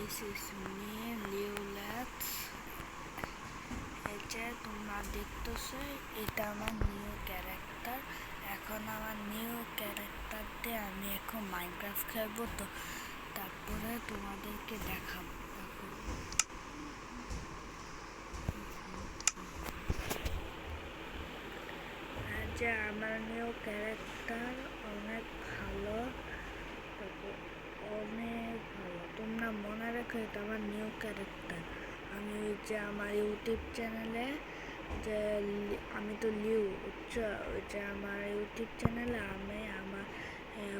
This is me, Leolats. এই যে তোমরা দেখতেছো এটা আমার নিউ ক্যারেক্টার। এখন আমার নিউ ক্যারেক্টার দিয়ে আমি এখন মাইনক্রাফট খেলবো, তো তারপরে তোমাদেরকে দেখাবো। যে আমার নিউ ক্যারেক্টার অনেক ভালো, অনেক ভালো। তোমরা মনে রেখো এটা আমার নিউ ক্যারেক্টার। আমি যে আমার ইউটিউব চ্যানেলে যে আমি তো লিউ যে আমার ইউটিউব চ্যানেলে আমি আমার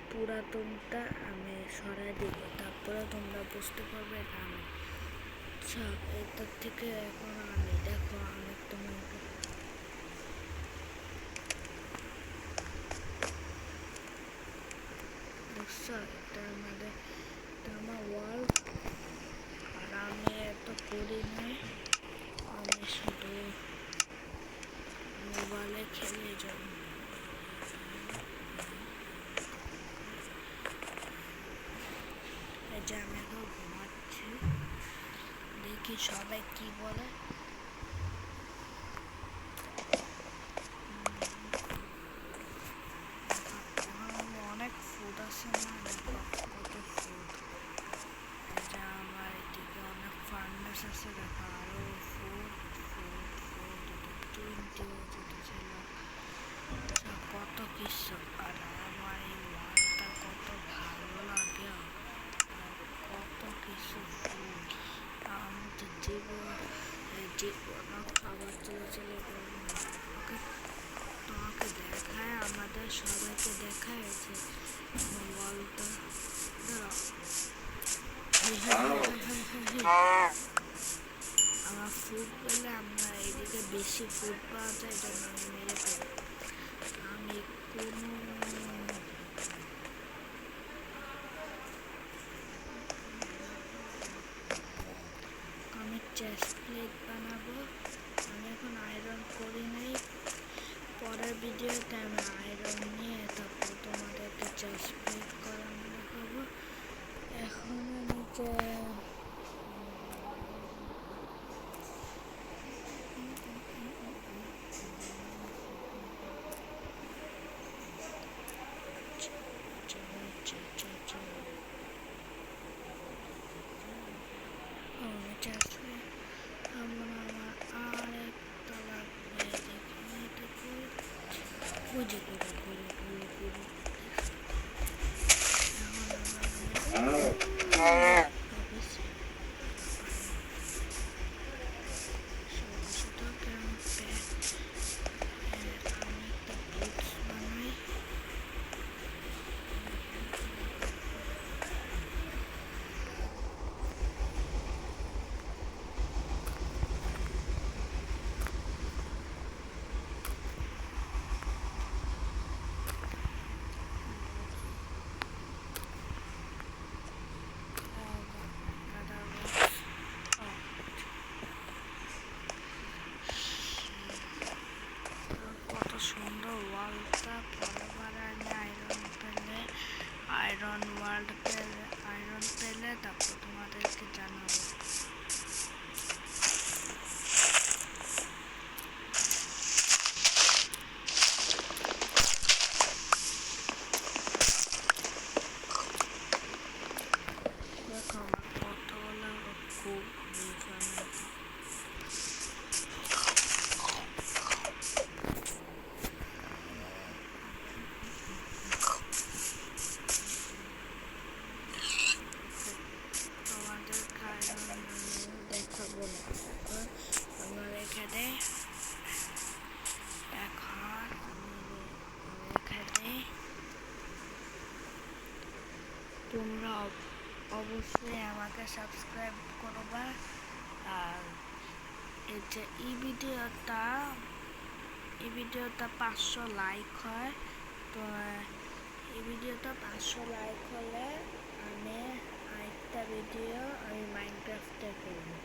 পুরাতনটা আমি সরাই দিব, তারপরে তোমরা বুঝতে পারবে এটা আমি। আচ্ছা, এটার থেকে এখন আমি দেখো আমি তোমাকে দেখছো এটা আমার ওয়ার্ল্ড। আর আমি এত করি নাই, আমি শুধু মোবাইলে খেলে যাব। এই যে আমি এখন ঘুমাচ্ছি, দেখি সবাই কি বলে। অনেক ফুড আছে না, দেখো কত ফুড। এই যে আমার এদিকে অনেক ফার্নাস আছে, দেখো আরো ফুড ফুড ফুড 20 যেতেছিল, কত কিছু। আর আমার এই ওয়ালটা কত ভালো লাগে, কত কিছু ফুড। আমি তো জীবন খাবার চলে ওকে তোমাকে দেখায়, আমাদের সবাইকে দেখায় যে ওয়ালটা। আমার ফুড পেলে আমরা এদিকে বেশি ফুড পাওয়া যায়, জন্য আমি মেরে ফেলি। আমি আমি চেস্ট প্লেট বানাবো। আমি এখন আয়রন করি নাই, পরের ভিডিওতে আমি আয়রন নিয়ে তারপর তোমাদেরকে চেস্ট প্লেট করানো দেখাবো। এখন আমি সুন্দর ওয়ালটা। পরেরবার আমি আয়রন পেলে তারপর তোমাদেরকে জানাবো। দেখো আমার কতগুলো খুব দেখাবো না। আমার এখানে তোমরা অবশ্যই আমাকে সাবস্ক্রাইব করবা। আর এই যে এই ভিডিওটা 500 লাইক হয়, তো এই ভিডিওটা 500 লাইক হলে আমি আরেকটা ভিডিও আমি মাইনক্রাফটে করবো।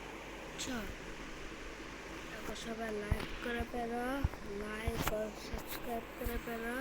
সবাই লাইক করে পেলো, লাইক আর সাবস্ক্রাইব করে পেলো।